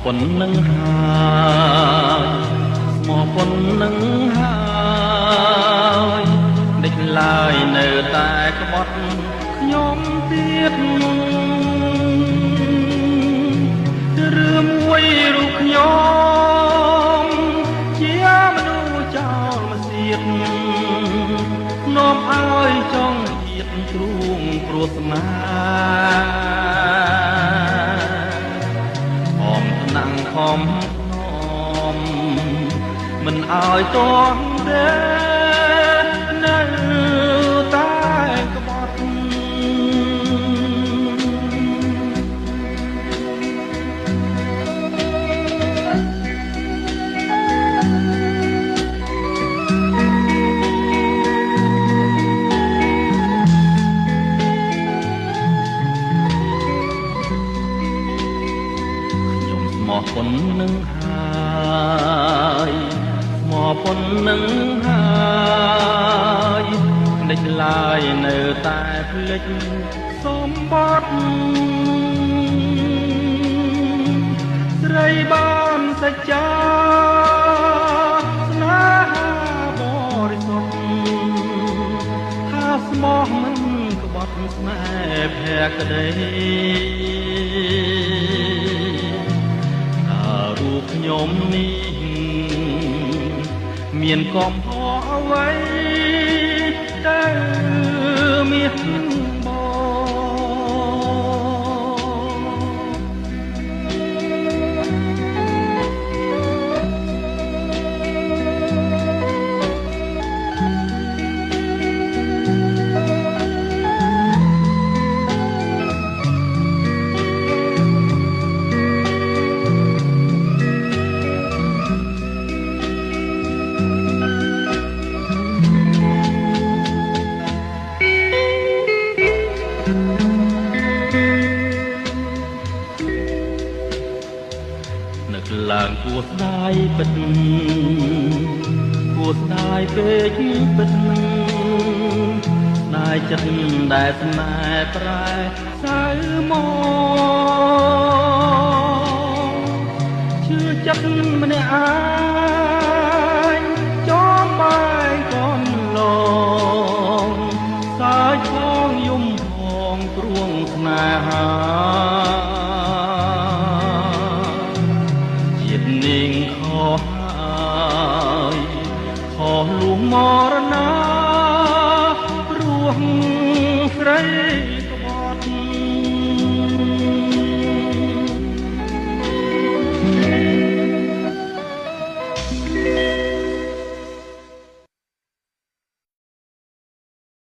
ប៉ុណ្ណឹងហើយមកប៉ុណ្ណឹងហើយដេចឡើយនៅតែក្បត់ខ្ញុំទៀតរឿងមួយរូបខ្ញុំជាមនុស្សចោលមកសៀតនាំឲ្យចង់ជាតិទ្រូងព្រោះស្នាខំមិនឲ្យតន់ទេនៅតែក្បត់មកប៉ុណ្ណឹងហើយមកប៉ុណ្ណឹងហើយដេចឡើយនៅតែភ្លេចសម្បត្តិស្រីបានសច្ចាស្នេហាបរិសុទ្ធថាស្មោះមិនក្បត់ស្នេហ៍ភក្តីរូបខ្ញុំនេះមានកំហុសអ្វីតែមានឡើងគួរស្ដាយពិតគួរស្ដាយពេកពិតស្ដាយចិត្តដែលស្នេហ៍ប្រែសៅមកជឿចិត្តម្នាក់ឯងចំបែកកូនឡងសាយផងយំផងព្រួងស្នេហានាងខុសហើយខុសលួងម